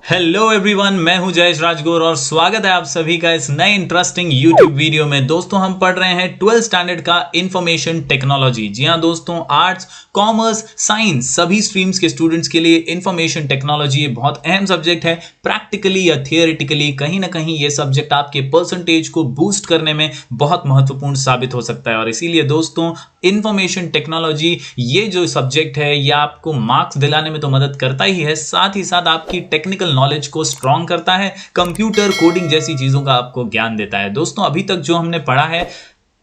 Hello everyone, मैं हूं जयेश राजगौर और स्वागत है आप सभी का इस नए इंटरेस्टिंग यूट्यूब वीडियो में। दोस्तों, हम पढ़ रहे हैं 12th स्टैंडर्ड का इंफॉर्मेशन टेक्नोलॉजी। जी हां दोस्तों, आर्ट्स, कॉमर्स, साइंस सभी स्ट्रीम्स के स्टूडेंट्स के लिए इंफॉर्मेशन टेक्नोलॉजी ये बहुत अहम सब्जेक्ट है। प्रैक्टिकली या थियोरिटिकली कहीं ना कहीं ये सब्जेक्ट आपके परसेंटेज को बूस्ट करने में बहुत महत्वपूर्ण साबित हो सकता है और इसीलिए दोस्तों इंफॉर्मेशन टेक्नोलॉजी ये जो सब्जेक्ट है ये आपको मार्क्स दिलाने में तो मदद करता ही है, साथ ही साथ आपकी टेक्निकल नॉलेज को स्ट्रॉन्ग करता है, कंप्यूटर कोडिंग जैसी चीजों का आपको ज्ञान देता है। दोस्तों, अभी तक जो हमने पढ़ा है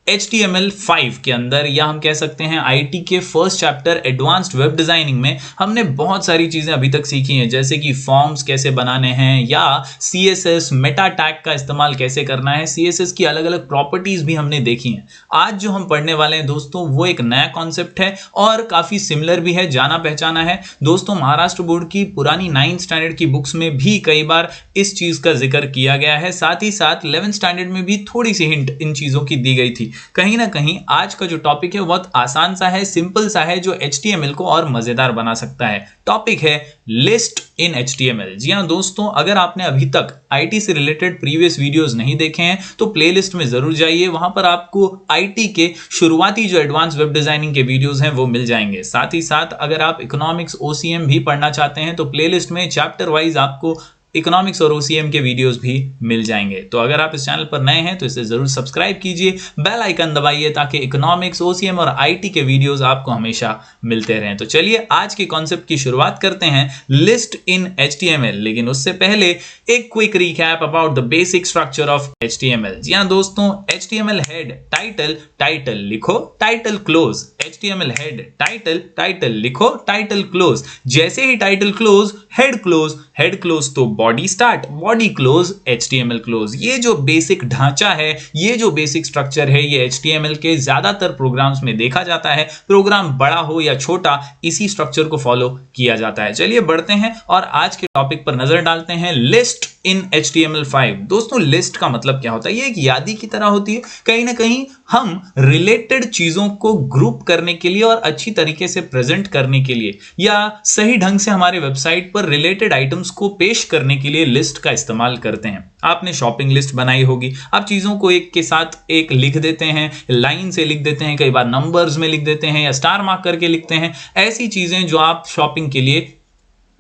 HTML5 के अंदर, या हम कह सकते हैं IT के first chapter advanced web designing में, हमने बहुत सारी चीजें अभी तक सीखी हैं, जैसे कि फॉर्म्स कैसे बनाने हैं या CSS मेटा टैग का इस्तेमाल कैसे करना है। CSS की अलग अलग प्रॉपर्टीज भी हमने देखी हैं। आज जो हम पढ़ने वाले हैं दोस्तों वो एक नया कॉन्सेप्ट है और काफी सिमिलर भी है, जाना पहचाना है। दोस्तों, महाराष्ट्र बोर्ड की पुरानी 9th स्टैंडर्ड की बुक्स में भी कई बार इस चीज का जिक्र किया गया है, साथ ही साथ 11th स्टैंडर्ड में भी थोड़ी सी हिंट इन चीजों की दी गई थी। कहीं ना कहीं आज का जो टॉपिक है बहुत आसान सा है, सिंपल सा है, जो HTML को और मजेदार बना सकता है। टॉपिक है लिस्ट इन HTML। जी हां दोस्तों, अगर आपने अभी तक IT से रिलेटेड प्रीवियस वीडियोस नहीं देखे हैं तो प्लेलिस्ट में जरूर जाइए, वहां पर आपको IT के शुरुआती जो एडवांस वेब डिजाइनिंग के वीडियोस हैं वो मिल जाएंगे। साथ ही साथ अगर आप इकोनॉमिक्स OCM भी पढ़ना चाहते हैं तो प्लेलिस्ट में चैप्टर वाइज आपको इकोनॉमिक्स और OCM के वीडियोस भी मिल जाएंगे। तो अगर आप इस चैनल पर नए हैं तो इसे जरूर सब्सक्राइब कीजिए, बेल आइकन दबाइए ताकि इकोनॉमिक्स, OCM और IT के वीडियोस आपको हमेशा मिलते रहें। तो चलिए आज के कॉन्सेप्ट की शुरुआत करते हैं, लिस्ट इन HTML। लेकिन उससे पहले एक quick recap about the basic structure of HTML। जी हाँ दोस्तों, HTML हेड टाइटल, टाइटल लिखो, title close. HTML head title, title लिखो, टाइटल क्लोज। जैसे ही title close, head close, head close तो body start, body close, HTML close. ये जो बेसिक ढांचा है, ये जो बेसिक स्ट्रक्चर है, ये HTML के ज्यादातर प्रोग्राम्स में देखा जाता है। प्रोग्राम बड़ा हो या छोटा, इसी स्ट्रक्चर को फॉलो किया जाता है। चलिए बढ़ते हैं और आज के टॉपिक पर नजर डालते हैं, लिस्ट इन HTML5। दोस्तों, लिस्ट का मतलब क्या होता है? ये एक यादी की तरह होती है। कहीं ना कहीं हम रिलेटेड चीजों को ग्रुप करने के लिए और अच्छी तरीके से प्रेजेंट करने के लिए या सही ढंग से हमारे वेबसाइट पर रिलेटेड आइटम्स को पेश करने के लिए लिस्ट का इस्तेमाल करते हैं। आपने शॉपिंग लिस्ट बनाई होगी, आप चीजों को एक के साथ एक लिख देते हैं, लाइन से लिख देते हैं, कई बार नंबर्स में लिख देते हैं या स्टार मार्क करके लिखते हैं। ऐसी चीजें जो आप शॉपिंग के लिए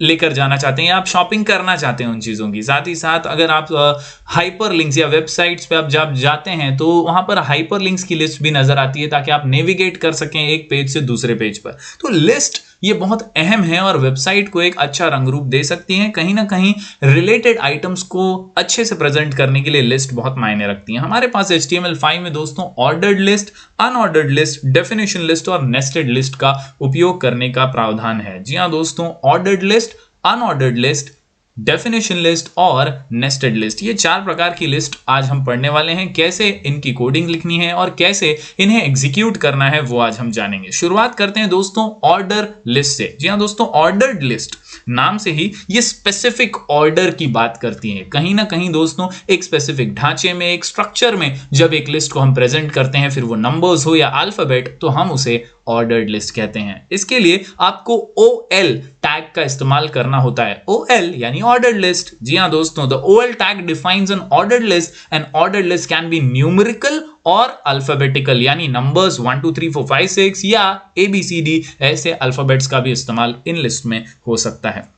लेकर जाना चाहते हैं या आप शॉपिंग करना चाहते हैं उन चीजों की। साथ ही साथ अगर आप हाइपर लिंक्स या वेबसाइट्स पे आप जब जाते हैं तो वहां पर हाइपर लिंक्स की लिस्ट भी नजर आती है ताकि आप नेविगेट कर सकें एक पेज से दूसरे पेज पर। तो लिस्ट ये बहुत अहम है और वेबसाइट को एक अच्छा रंग रूप दे सकती है। कहीं ना कहीं रिलेटेड आइटम्स को अच्छे से प्रेजेंट करने के लिए लिस्ट बहुत मायने रखती है। हमारे पास HTML5 में दोस्तों ordered list, unordered list, definition list और नेस्टेड लिस्ट का उपयोग करने का प्रावधान है। जी हाँ दोस्तों, ordered list, unordered list, definition list और नेस्टेड लिस्ट, ये 4 प्रकार की लिस्ट आज हम पढ़ने वाले हैं। कैसे इनकी कोडिंग लिखनी है और कैसे इन्हें एग्जीक्यूट करना है वो आज हम जानेंगे। शुरुआत करते हैं दोस्तों ऑर्डर लिस्ट से। जी हाँ दोस्तों, ऑर्डर्ड लिस्ट नाम से ही ये स्पेसिफिक ऑर्डर की बात करती है। कहीं ना कहीं दोस्तों एक स्पेसिफिक ढांचे में, एक स्ट्रक्चर में जब एक लिस्ट को हम प्रेजेंट करते हैं, फिर वो नंबर्स हो या अल्फाबेट, तो हम उसे ऑर्डर्ड लिस्ट कहते हैं। इसके लिए आपको OL टैग का इस्तेमाल करना होता है। OL यानी ऑर्डर्ड लिस्ट। जी हाँ दोस्तों, the OL tag defines N ordered list. N ordered list can be numerical और अल्फाबेटिकल, यानी नंबर्स 1 2 3 4 5 6 या ABCD ऐसे अल्फाबेट्स का भी इस्तेमाल इन लिस्ट में हो सकता है।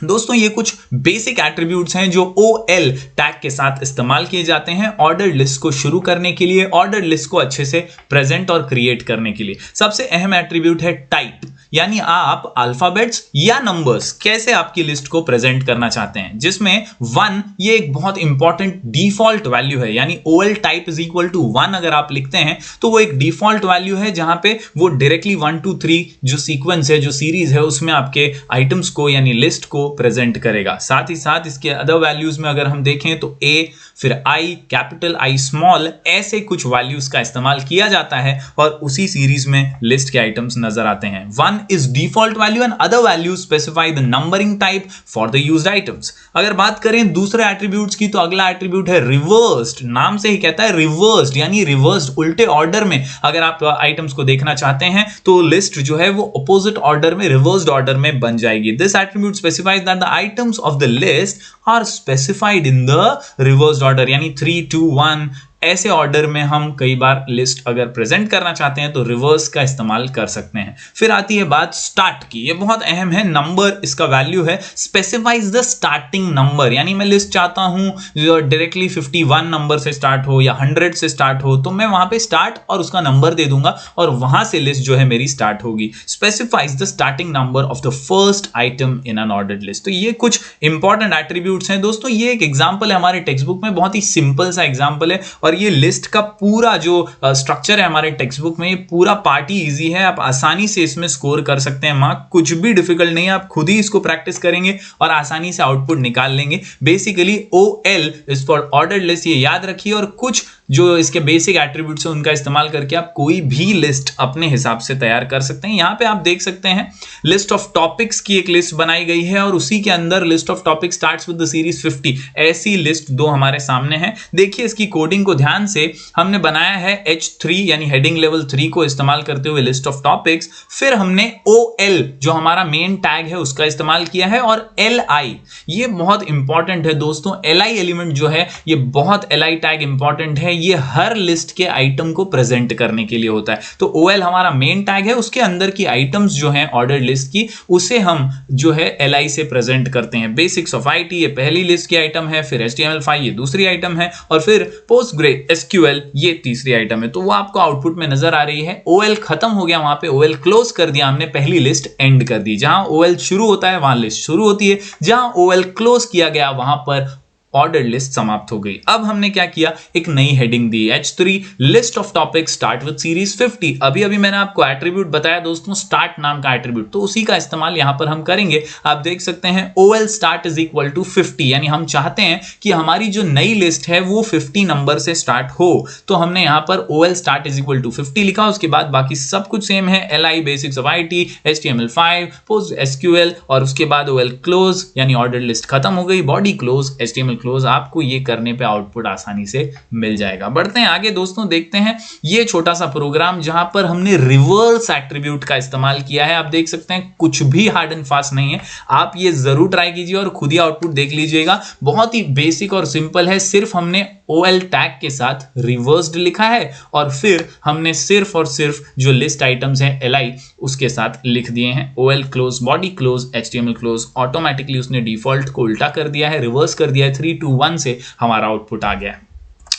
दोस्तों, ये कुछ बेसिक एट्रीब्यूट्स हैं जो OL टैग के साथ इस्तेमाल किए जाते हैं ऑर्डर्ड लिस्ट को शुरू करने के लिए, ऑर्डर्ड लिस्ट को अच्छे से प्रेजेंट और क्रिएट करने के लिए। सबसे अहम एट्रीब्यूट है टाइप, यानी आप अल्फाबेट्स या नंबर्स कैसे आपकी लिस्ट को प्रेजेंट करना चाहते हैं, जिसमें 1 ये एक बहुत इंपॉर्टेंट डिफॉल्ट वैल्यू है। यानी OL type is equal to 1 अगर आप लिखते हैं तो वो एक डिफॉल्ट वैल्यू है जहां पे वो डायरेक्टली 1 2 3 जो सीक्वेंस है, जो सीरीज है, उसमें आपके आइटम्स को यानी लिस्ट को प्रेजेंट करेगा। साथ ही साथ इसके अदर वैल्यूज में अगर हम देखें तो A, फिर I, कैपिटल I, स्मॉल, ऐसे कुछ वैल्यूज का इस्तेमाल किया जाता है और उसी सीरीज में लिस्ट के आइटम्स नजर आते हैं। 1 is default value and other values specify the numbering type for the used items। अगर बात करें दूसरे एट्रीब्यूट्स की तो अगला एट्रीब्यूट है रिवर्स्ड। नाम से ही कहता है रिवर्स्ड, यानी रिवर्स्ड, उल्टे ऑर्डर में अगर आप आइटम्स को देखना चाहते हैं तो लिस्ट जो है वो अपोजिट ऑर्डर में, रिवर्स्ड ऑर्डर में बन जाएगी। This attribute specify specifies that the items of the list are specified in the reversed order, यानी 3, 2, 1 ऐसे ऑर्डर में हम कई बार लिस्ट अगर प्रेजेंट करना चाहते हैं तो रिवर्स का इस्तेमाल कर सकते हैं। फिर आती है बात स्टार्ट की, ये बहुत अहम है। नंबर इसका वैल्यू है, स्पेसिफाइज द स्टार्टिंग नंबर, यानी मैं लिस्ट चाहता हूं जो डायरेक्टली 51 नंबर से स्टार्ट हो या 100 से स्टार्ट हो, तो मैं वहां पे स्टार्ट और उसका नंबर दे दूंगा और वहां से लिस्ट जो है मेरी स्टार्ट होगी। Specifies the starting number of the first item in an ordered list. तो ये कुछ इंपॉर्टेंट एट्रीब्यूट्स हैं दोस्तों। ये एक एग्जांपल है हमारे टेक्स्ट बुक में, बहुत ही सिंपल सा एग्जांपल है और ये लिस्ट का पूरा जो स्ट्रक्चर है हमारे टेक्स्ट बुक में, ये पूरा पार्ट ही इजी है, आप आसानी से इसमें स्कोर कर सकते हैं मार्क, कुछ भी डिफिकल्ट नहीं है। आप खुद ही इसको प्रैक्टिस करेंगे और आसानी से आउटपुट निकाल लेंगे। Basically OL is for ordered list, ये याद रखिए, और कुछ जो इसके बेसिक एट्रीब्यूट्स हैं उनका इस्तेमाल करके आप कोई भी लिस्ट अपने हिसाब से तैयार कर सकते हैं। यहां पे आप देख सकते हैं लिस्ट ऑफ टॉपिक्स की एक लिस्ट बनाई गई है और उसी के अंदर list of topic starts with the series 50, ऐसी लिस्ट दो हमारे सामने है। देखिए इसकी कोडिंग को ध्यान से, हमने बनाया है H3 यानी हेडिंग लेवल 3 को इस्तेमाल करते हुए लिस्ट ऑफ टॉपिक्स, फिर हमने OL जो हमारा मेन टैग है उसका इस्तेमाल किया है, और LI ये बहुत इंपॉर्टेंट है दोस्तों। LI एलिमेंट जो है ये बहुत, LI टैग इंपॉर्टेंट है, ये हर लिस्ट के आइटम को प्रेजेंट करने के लिए होता है। तो OL हमारा मेन टैग है, उसके अंदर की आइटम्स जो हैं ऑर्डर्ड लिस्ट की, उसे हम जो है LI से प्रेजेंट करते हैं। बेसिक्स ऑफ IT ये पहली लिस्ट की आइटम है, फिर HTML5 ये दूसरी आइटम है, और फिर PostgreSQL ये तीसरी आइटम है। तो वो आपको आउटपुट में नजर आ रही है। OL खत्म हो गया, वहां पे OL क्लोज कर दिया हमने, पहली लिस्ट एंड कर दी। जहां OL शुरू होता है वहां लिस्ट शुरू होती है, जहां OL क्लोज किया गया वहां पर ऑर्डर लिस्ट समाप्त हो गई। अब हमने क्या किया, एक नई heading the, H3 list of topic start with series 50। अभी अभी मैंने आपको एट्रीब्यूट बताया दोस्तों, स्टार्ट नाम का एट्रीब्यूट, तो उसी का इस्तेमाल यहां पर हम करेंगे। आप देख सकते हैं OL start is equal to 50, यानी हम चाहते हैं कि हमारी जो नई लिस्ट है वो 50 नंबर से स्टार्ट हो, तो हमने यहां पर OL start is equal to 50 लिखा। उसके बाद बाकी सब कुछ सेम है, LI basics of IT, HTML5, PostgreSQL, और उसके बाद OL क्लोज यानी ऑर्डर लिस्ट खत्म हो गई, बॉडी क्लोज, HTML क्लोज। आपको ये करने पे आउटपुट आसानी से मिल जाएगा। बढ़ते हैं आगे दोस्तों, देखते हैं ये छोटा सा प्रोग्राम जहां पर हमने रिवर्स एट्रीब्यूट का इस्तेमाल किया है। आप देख सकते हैं कुछ भी हार्ड एंड फास्ट नहीं है, आप ये जरूर ट्राई कीजिए और खुद ही आउटपुट देख लीजिएगा। बहुत ही बेसिक और सिंपल है, सिर्फ हमने OL टैग के साथ रिवर्स्ड लिखा है और फिर हमने सिर्फ और सिर्फ जो लिस्ट आइटम्स हैं LI उसके साथ लिख दिए हैं। OL close, body close, HTML close, automatically उसने डिफॉल्ट को उल्टा कर दिया है, रिवर्स कर दिया है, 3, 2, 1 से हमारा आउटपुट आ गया।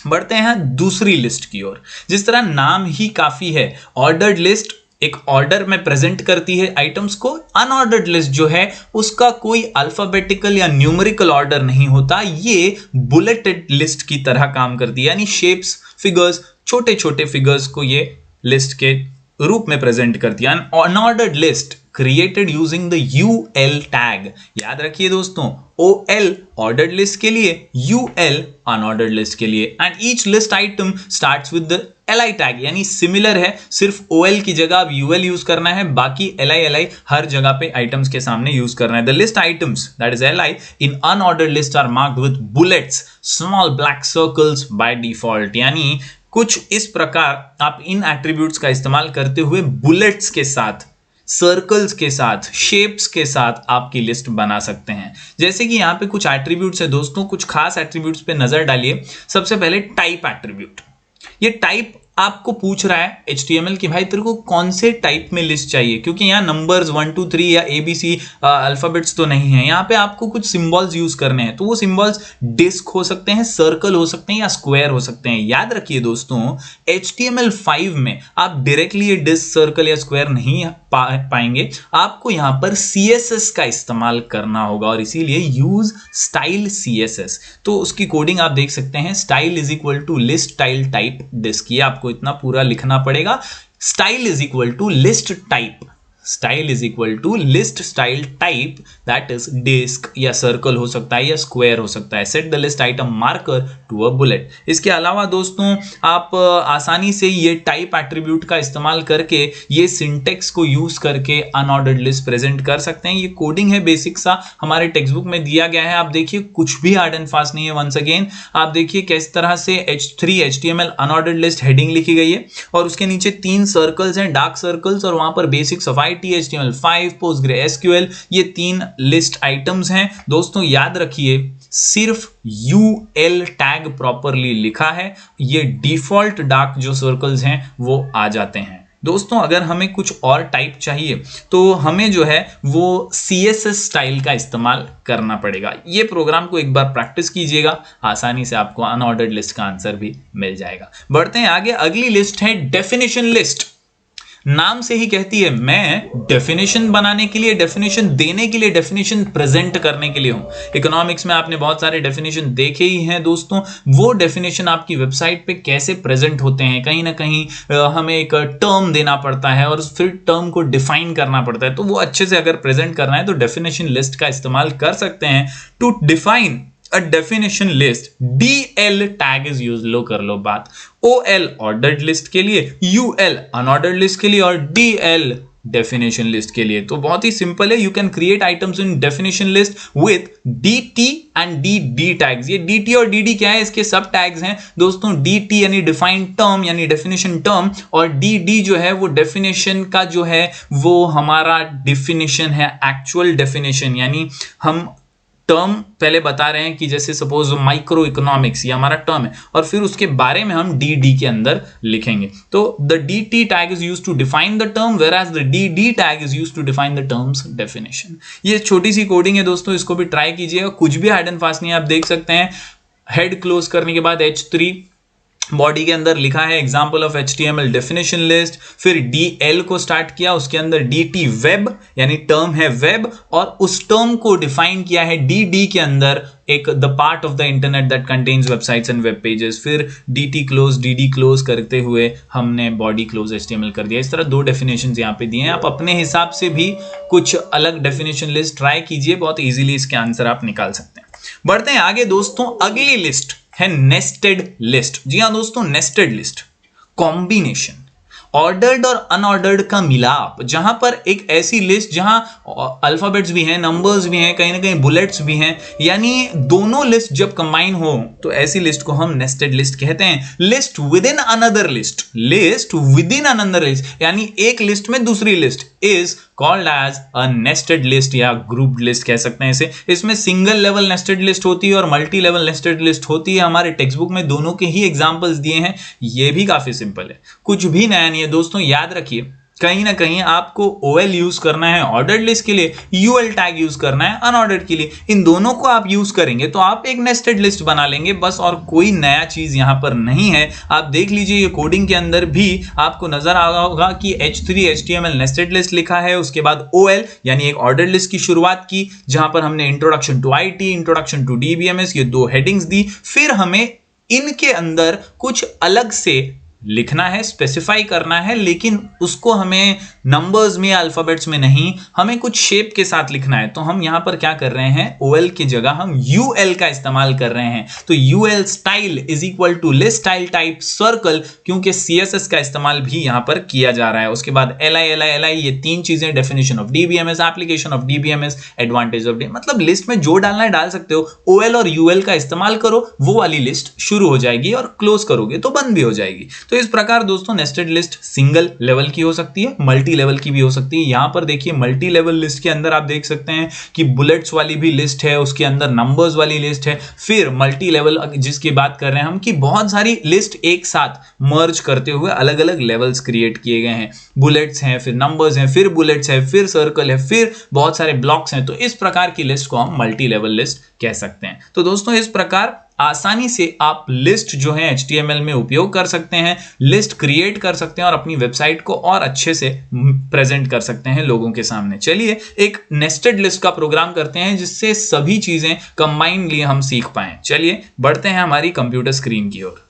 बढ़ते हैं दूसरी लिस्ट की ओर। जिस तरह नाम ही काफी है, ऑर्डर्ड लिस्ट एक ऑर्डर में प्रेजेंट करती है आइटम्स को, अनऑर्डर्ड लिस्ट जो है उसका कोई अल्फाबेटिकल या न्यूमेरिकल ऑर्डर नहीं होता, ये बुलेटेड लिस्ट की तरह काम करती है, यानी शेप्स, फिगर्स, छोटे छोटे फिगर्स को ये लिस्ट के रूप में प्रेजेंट करती है। Unordered list created using the UL tag. याद रखिए दोस्तों, OL ऑर्डर्ड लिस्ट के लिए, UL अनऑर्डर्ड लिस्ट के लिए, and each list item starts with the LI tag, यानी सिमिलर है, सिर्फ OL की जगह अब UL यूज करना है, बाकी LI हर जगह पे आइटम्स के सामने यूज करना है। The list items that is LI in unordered list are marked with bullets, small black circles by default, यानी कुछ इस प्रकार आप इन एट्रीब्यूट्स का इस्तेमाल करते हुए बुलेट्स के साथ, सर्कल्स के साथ, शेप्स के साथ आपकी लिस्ट बना सकते हैं। जैसे कि यहां पे कुछ एट्रीब्यूट्स है दोस्तों, कुछ खास एट्रीब्यूट्स पे नजर डालिए। सबसे पहले टाइप एट्रीब्यूट, ये टाइप आपको पूछ रहा है HTML कि भाई तेरे को कौन से टाइप में लिस्ट चाहिए, क्योंकि यहाँ नंबर्स 1 2 3 या ABC अल्फाबेट्स तो नहीं है, यहाँ पे आपको कुछ सिंबल्स यूज करने हैं। तो वो सिंबल्स डिस्क हो सकते हैं, सर्कल हो सकते हैं या स्क्वायर हो सकते हैं। याद रखिए दोस्तों, HTML5 में आप डायरेक्टली ये डिस्क, सर्कल या स्क्वायर नहीं पाएंगे, आपको यहाँ पर CSS का इस्तेमाल करना होगा और इसीलिए यूज स्टाइल CSS। तो उसकी कोडिंग आप देख सकते हैं, style is equal to list style type disc, ये आपको इतना पूरा लिखना पड़ेगा। Style is equal to list type, style is equal to list style type, that is disc या सर्कल हो सकता है या स्क्वायर हो सकता है। Set the list item marker to a bullet. इसके अलावा दोस्तों आप आसानी से ये टाइप एट्रीब्यूट का इस्तेमाल करके ये सिंटेक्स को यूज करके अनऑर्डर्ड लिस्ट प्रेजेंट कर सकते हैं। ये कोडिंग है बेसिक सा, हमारे टेक्स्ट बुक में दिया गया है। आप देखिए कुछ भी हार्ड एंड फास्ट नहीं है। वंस अगेन आप देखिए किस तरह से H3 HTML unordered list heading लिखी गई है और उसके नीचे 3 सर्कल्स हैं, डार्क सर्कल्स, और वहां पर बेसिक्स ऑफ YT-HTML5, PostgreSQL, ये 3 लिस्ट आइटम्स हैं। दोस्तों याद रखिए, सिर्फ UL टैग प्रॉपरली लिखा है, ये डिफॉल्ट डार्क जो सर्कल्स हैं वो आ जाते हैं। दोस्तों अगर हमें कुछ और टाइप चाहिए तो हमें जो है वो CSS स्टाइल का इस्तेमाल करना पड़ेगा। ये प्रोग्राम को एक बार प्रैक्टिस कीजिएगा, आसानी से आपको अनऑर्डर्ड लिस्ट का आंसर भी मिल जाएगा। बढ़ते हैं आगे, अगली लिस्ट है डेफिनेशन लिस्ट। नाम से ही कहती है मैं डेफिनेशन बनाने के लिए, डेफिनेशन देने के लिए, डेफिनेशन प्रेजेंट करने के लिए हूं। इकोनॉमिक्स में आपने बहुत सारे डेफिनेशन देखे ही हैं दोस्तों। वो डेफिनेशन आपकी वेबसाइट पे कैसे प्रेजेंट होते हैं, कहीं ना कहीं हमें एक टर्म देना पड़ता है और फिर टर्म को डिफाइन करना पड़ता है। तो वो अच्छे से अगर प्रेजेंट करना है तो डेफिनेशन लिस्ट का इस्तेमाल कर सकते हैं। To define a definition list, DL tag is use, लो कर लो बात। OL ऑर्डर्ड लिस्ट के लिए, UL अनऑर्डर्ड लिस्ट के लिए और DL डेफिनेशन लिस्ट के लिए। तो बहुत ही सिंपल है, you can create items in definition list with DT and DD tags. ये DT और DD क्या है, इसके सब टैग्स हैं दोस्तों। DT यानी डिफाइंड टर्म यानी डेफिनेशन टर्म, और DD जो है वो डेफिनेशन का जो है वो हमारा डेफिनेशन है, एक्चुअल डेफिनेशन। यानी हम टर्म पहले बता रहे हैं कि जैसे सपोज माइक्रो इकोनॉमिक्स ये हमारा टर्म है और फिर उसके बारे में हम DD के अंदर लिखेंगे। तो the DT tag is used to define the term whereas the DD tag is used to define the terms definition. ये छोटी सी कोडिंग है दोस्तों, इसको भी ट्राई कीजिएगा, कुछ भी हार्ड एंड फास्ट नहीं है। आप देख सकते हैं हेड क्लोज करने के बाद H3 बॉडी के अंदर लिखा है example of HTML definition list, फिर DL को स्टार्ट किया, उसके अंदर DT वेब यानी टर्म है वेब, और उस टर्म को डिफाइन किया है DD के अंदर एक the part of the internet that contains websites and web pages. फिर DT क्लोज DD क्लोज करते हुए हमने बॉडी क्लोज HTML कर दिया। इस तरह 2 डेफिनेशंस यहाँ पे दिए हैं। आप अपने हिसाब से भी कुछ अलग डेफिनेशन लिस्ट ट्राई कीजिए, बहुत इजीली इसके आंसर आप निकाल सकते हैं। बढ़ते हैं आगे दोस्तों, अगली लिस्ट है नेस्टेड लिस्ट। जी हाँ दोस्तों, नेस्टेड लिस्ट कॉम्बिनेशन, ऑर्डर्ड और अनऑर्डर्ड का मिलाप, जहां पर एक ऐसी लिस्ट जहां अल्फाबेट्स भी हैं, नंबर्स भी हैं, कहीं ना कहीं बुलेट्स भी हैं, यानी दोनों लिस्ट जब कंबाइन हो तो ऐसी लिस्ट को हम नेस्टेड लिस्ट कहते हैं। List within another list, list within another list यानी एक लिस्ट में दूसरी list is called as a nested list या ग्रुप्ड लिस्ट कह सकते हैं इसे। इसमें सिंगल लेवल नेस्टेड लिस्ट होती है और मल्टी लेवल नेस्टेड लिस्ट होती है। हमारे टेक्स्ट बुक में दोनों के ही एग्जांपल्स दिए हैं। ये भी काफी सिंपल है, कुछ भी नया नहीं है दोस्तों। याद रखिए, कहीं ना कहीं आपको OL यूज करना है ऑर्डर्ड लिस्ट के लिए, UL टैग यूज करना है अनऑर्डर्ड के लिए। इन दोनों को आप यूज करेंगे तो आप एक नेस्टेड लिस्ट बना लेंगे बस, और कोई नया चीज यहां पर नहीं है। आप देख लीजिए, ये कोडिंग के अंदर भी आपको नजर आ रहा होगा कि H3 HTML नेस्टेड लिस्ट लिखा है, उसके बाद OL यानी एक ऑर्डर्ड लिस्ट की शुरुआत की, जहां पर हमने introduction to IT, introduction to DBMS ये 2 हेडिंग्स दी। फिर हमें इनके अंदर कुछ अलग से लिखना है, स्पेसिफाई करना है, लेकिन उसको हमें नंबर्स में, अल्फाबेट्स में नहीं, हमें कुछ शेप के साथ लिखना है। तो हम यहां पर क्या कर रहे हैं, OL की जगह हम UL का इस्तेमाल कर रहे हैं। तो UL style is equal to list style type circle, क्योंकि CSS का इस्तेमाल भी यहां पर किया जा रहा है। उसके बाद LI ये 3 चीजें, definition of DBMS, application of DBMS, advantage of मतलब लिस्ट में जो डालना है डाल सकते हो। OL और UL का इस्तेमाल करो, वो वाली लिस्ट शुरू हो जाएगी और क्लोज करोगे तो बंद भी हो जाएगी। तो इस प्रकार दोस्तों नेस्टेड लिस्ट सिंगल लेवल की हो सकती है, मल्टी लेवल की भी हो सकती है। यहां पर देखिए मल्टी लेवल लिस्ट के अंदर आप देख सकते हैं कि बुलेट्स वाली भी लिस्ट है, उसके अंदर नंबर्स वाली लिस्ट है। फिर मल्टी लेवल जिसकी बात कर रहे हैं हम कि बहुत सारी लिस्ट एक साथ मर्ज करते हुए अलग अलग लेवल्स क्रिएट किए गए हैं। बुलेट्स हैं, फिर नंबर्स हैं, फिर बुलेट्स है, फिर सर्कल है, फिर बहुत सारे ब्लॉक्स हैं। तो इस प्रकार की लिस्ट को हम मल्टी लेवल लिस्ट कह सकते हैं। तो दोस्तों इस प्रकार आसानी से आप लिस्ट जो है HTML में उपयोग कर सकते हैं, लिस्ट क्रिएट कर सकते हैं और अपनी वेबसाइट को और अच्छे से प्रेजेंट कर सकते हैं लोगों के सामने। चलिए एक नेस्टेड लिस्ट का प्रोग्राम करते हैं जिससे सभी चीजें कंबाइनली हम सीख पाएं। चलिए बढ़ते हैं हमारी कंप्यूटर स्क्रीन की ओर।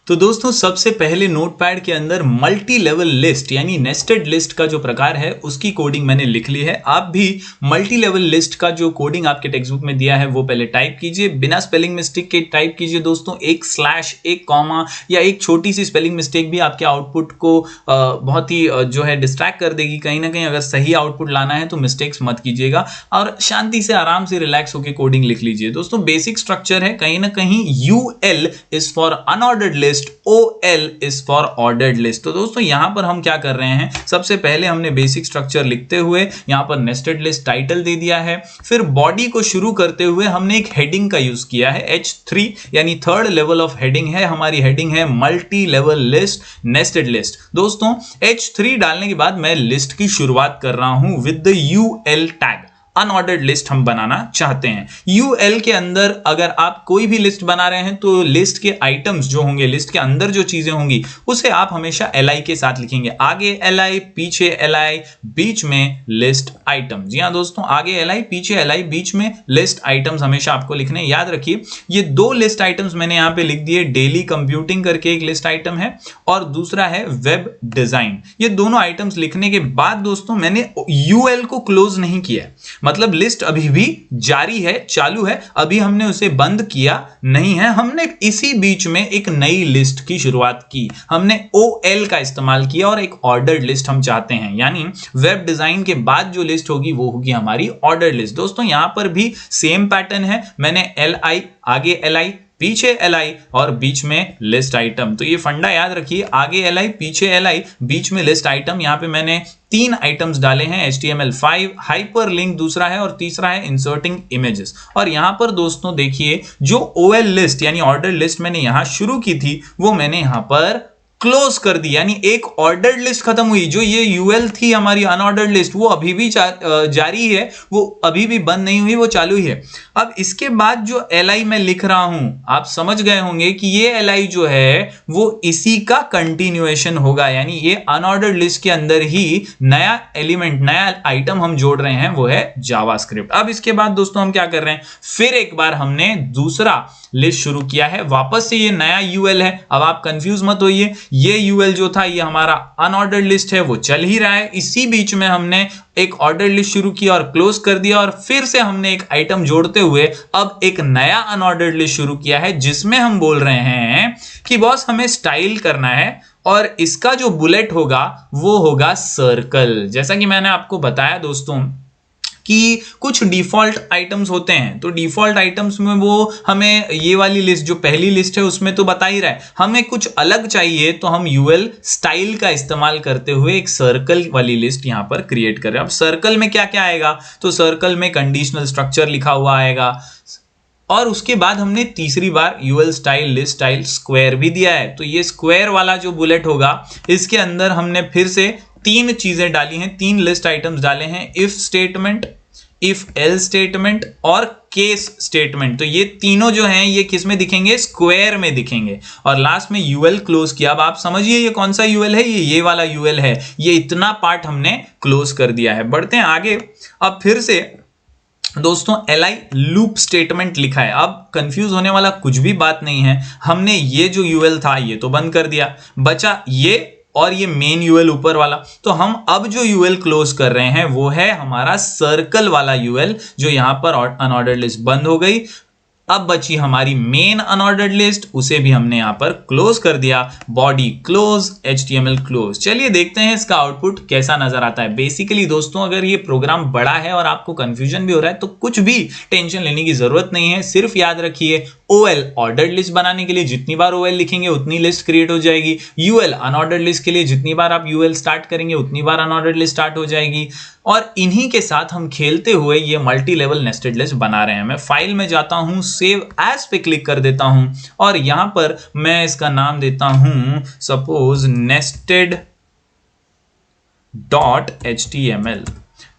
तो दोस्तों सबसे पहले नोटपैड के अंदर मल्टी लेवल लिस्ट यानी नेस्टेड लिस्ट का जो प्रकार है उसकी कोडिंग मैंने लिख ली है। आप भी मल्टी लेवल लिस्ट का जो कोडिंग आपके टेक्स्ट बुक में दिया है वो पहले टाइप कीजिए, बिना स्पेलिंग मिस्टेक के टाइप कीजिए दोस्तों। एक स्लैश, एक कॉमा या एक छोटी सी स्पेलिंग मिस्टेक भी आपके आउटपुट को बहुत ही जो है डिस्ट्रैक्ट कर देगी। कहीं ना कहीं अगर सही आउटपुट लाना है तो मिस्टेक्स मत कीजिएगा और शांति से आराम से रिलैक्स होकर कोडिंग लिख लीजिए। दोस्तों बेसिक स्ट्रक्चर है, कहीं ना कहीं UL is for unordered list list, OL is for ordered list. तो दोस्तों यहां पर हम क्या कर रहे हैं, सबसे पहले हमने बेसिक स्ट्रक्चर लिखते हुए यहां पर नेस्टेड लिस्ट टाइटल दे दिया है। फिर बॉडी को शुरू करते हुए हमने एक हेडिंग का यूज किया है, H3 यानी थर्ड लेवल ऑफ हेडिंग है हमारी, हेडिंग है multi level list nested list. दोस्तों H3 डालने के बाद मैं लिस्ट की शुरुआत कर रहा हूं with the UL tag. Unordered list हम बनाना चाहते हैं। UL के अंदर अगर आप कोई भी लिस्ट बना रहे हैं तो लिस्ट के आइटम्स जो होंगे, लिस्ट के अंदर जो चीजें होंगी उसे आप हमेशा LI के साथ लिखेंगे। आगे LI, पीछे LI, बीच में लिस्ट आइटम। जी हाँ दोस्तों, आगे LI, पीछे LI, बीच में लिस्ट आइटम्स हमेशा आपको लिखने। याद रखिए ये दो लिस्ट आइटम्स मैंने यहां पे लिख दिए। डेली कंप्यूटिंग करके एक लिस्ट आइटम है और दूसरा है वेब डिजाइन। ये दोनों आइटम्स लिखने के बाद दोस्तों मैंने UL को क्लोज नहीं किया, मतलब लिस्ट अभी भी जारी है, चालू है, अभी हमने उसे बंद किया नहीं है। हमने इसी बीच में एक नई लिस्ट की शुरुआत की, हमने OL का इस्तेमाल किया और एक ऑर्डर्ड लिस्ट हम चाहते हैं, यानी वेब डिजाइन के बाद जो लिस्ट होगी वो होगी हमारी ऑर्डर्ड लिस्ट। दोस्तों यहां पर भी सेम पैटर्न है, मैंने LI, आगे LI, पीछे LI और बीच में लिस्ट आइटम। तो ये फंडा याद रखिए, आगे LI, पीछे LI, बीच में लिस्ट आइटम। यहां पे मैंने 3 आइटम्स डाले हैं, HTML5, हाइपर लिंक दूसरा है और तीसरा है इंसर्टिंग इमेजेस। और यहां पर दोस्तों देखिए जो OL लिस्ट यानी ऑर्डर लिस्ट मैंने यहां शुरू की थी वो मैंने यहां पर क्लोज कर दी, यानी एक ऑर्डर्ड लिस्ट खत्म हुई। जो ये UL थी हमारी अनऑर्डर्ड लिस्ट वो अभी भी जारी है, वो अभी भी बंद नहीं हुई, वो चालू ही है। अब इसके बाद जो LI मैं लिख रहा हूं, आप समझ गए होंगे कि ये LI जो है वो इसी का कंटिन्यूएशन होगा, यानी ये अनऑर्डर्ड लिस्ट के अंदर ही नया एलिमेंट, नया आइटम हम जोड़ रहे हैं, वो है जावास्क्रिप्ट। अब इसके बाद दोस्तों हम क्या कर रहे हैं, फिर एक बार हमने दूसरा लिस्ट शुरू किया है, वापस से ये नया UL है। अब आप कंफ्यूज मत होइए, ये UL जो था ये हमारा अनऑर्डर्ड लिस्ट है, वो चल ही रहा है। इसी बीच में हमने एक ऑर्डर लिस्ट शुरू किया और क्लोज कर दिया और फिर से हमने एक आइटम जोड़ते हुए अब एक नया अनऑर्डर्ड लिस्ट शुरू किया है, जिसमें हम बोल रहे हैं कि बॉस हमें स्टाइल करना है और इसका जो बुलेट होगा वो होगा सर्कल। जैसा कि मैंने आपको बताया दोस्तों कि कुछ डिफॉल्ट आइटम्स होते हैं, तो डिफॉल्ट आइटम्स में वो हमें ये वाली लिस्ट जो पहली लिस्ट है उसमें तो बता ही रहा है, हमें कुछ अलग चाहिए तो हम UL स्टाइल का इस्तेमाल करते हुए एक सर्कल वाली लिस्ट यहां पर क्रिएट कर रहे हैं। अब सर्कल में क्या क्या आएगा, तो सर्कल में कंडीशनल स्ट्रक्चर लिखा हुआ आएगा और उसके बाद हमने तीसरी बार UL style list style square भी दिया है। तो ये स्क्वायर वाला जो बुलेट होगा इसके अंदर हमने फिर से 3 चीजें डाली हैं, 3 लिस्ट आइटम्स डाले हैं, if statement, if L statement और केस स्टेटमेंट। तो ये तीनों जो हैं ये किस में दिखेंगे, स्क्वायर में दिखेंगे। और लास्ट में UL क्लोज किया। अब आप समझिए ये कौन सा UL है, ये वाला UL है। ये इतना पार्ट हमने क्लोज कर दिया है। बढ़ते हैं आगे। अब फिर से दोस्तों LI लूप स्टेटमेंट लिखा है। अब कंफ्यूज होने वाला कुछ भी बात नहीं है, हमने ये जो UL था ये तो बंद कर दिया, बचा ये और ये मेन UL ऊपर वाला। तो हम अब जो UL क्लोज कर रहे हैं वो है हमारा सर्कल वाला UL, जो यहां पर अनऑर्डर्ड लिस्ट बंद हो गई। अब बची हमारी मेन अनऑर्डर्ड लिस्ट, उसे भी हमने यहां पर क्लोज कर दिया। Body close, HTML close. चलिए देखते हैं इसका आउटपुट कैसा नजर आता है। बेसिकली दोस्तों अगर ये प्रोग्राम बड़ा है और आपको कंफ्यूजन भी हो रहा है तो कुछ भी टेंशन लेने की जरूरत नहीं है। सिर्फ याद रखिए OL ऑर्डर्ड लिस्ट बनाने के लिए जितनी बार OL लिखेंगे उतनी लिस्ट क्रिएट हो जाएगी। UL अनऑर्डर्ड लिस्ट के लिए जितनी बार आप UL स्टार्ट करेंगे उतनी बार अनऑर्डर्ड लिस्ट स्टार्ट हो जाएगी। और इन्हीं के साथ हम खेलते हुए ये मल्टी लेवल नेस्टेड लिस्ट बना रहे हैं। मैं फाइल में जाता हूं, सेव एज पे क्लिक कर देता हूं और यहां पर मैं इसका नाम देता हूं सपोज nested.html।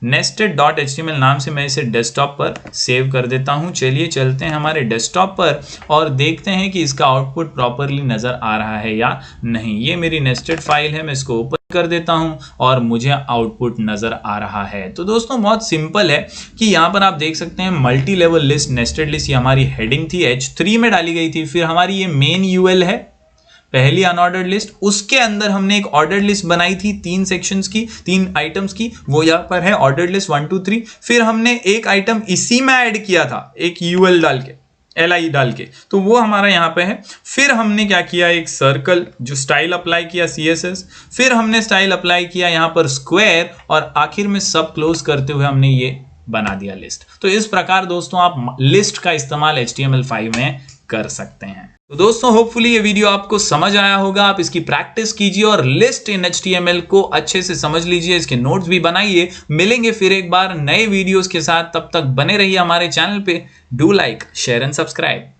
nested.html नाम से मैं इसे डेस्कटॉप पर सेव कर देता हूं। चलिए चलते हैं हमारे डेस्कटॉप पर और देखते हैं कि इसका आउटपुट प्रॉपरली नजर आ रहा है या नहीं। ये मेरी नेस्टेड फाइल है, मैं इसको ओपन कर देता हूं और मुझे आउटपुट नजर आ रहा है। तो दोस्तों बहुत सिंपल है कि यहां पर आप देख सकते हैं multi level list nested list, ये हमारी हेडिंग थी, H3 में डाली गई थी। फिर हमारी ये मेन UL है, पहली अनऑर्डर्ड लिस्ट, उसके अंदर हमने एक ऑर्डर्ड लिस्ट बनाई थी 3 सेक्शंस की, 3 आइटम्स की, वो यहां पर है ऑर्डर्ड लिस्ट 1 2 3। फिर हमने एक आइटम इसी में ऐड किया था, एक UL डाल के, LI डाल के, तो वो हमारा यहाँ पे है। फिर हमने क्या किया, एक सर्कल जो स्टाइल अप्लाई किया CSS, फिर हमने स्टाइल अप्लाई किया यहाँ पर स्क्वायर और आखिर में सब क्लोज करते हुए हमने ये बना दिया लिस्ट। तो इस प्रकार दोस्तों आप लिस्ट का इस्तेमाल HTML5 में कर सकते हैं। तो दोस्तों होपफुली ये वीडियो आपको समझ आया होगा। आप इसकी प्रैक्टिस कीजिए और लिस्ट इन HTML को अच्छे से समझ लीजिए, इसके नोट्स भी बनाइए। मिलेंगे फिर एक बार नए वीडियोस के साथ, तब तक बने रहिए हमारे चैनल पे। Do like, share and subscribe.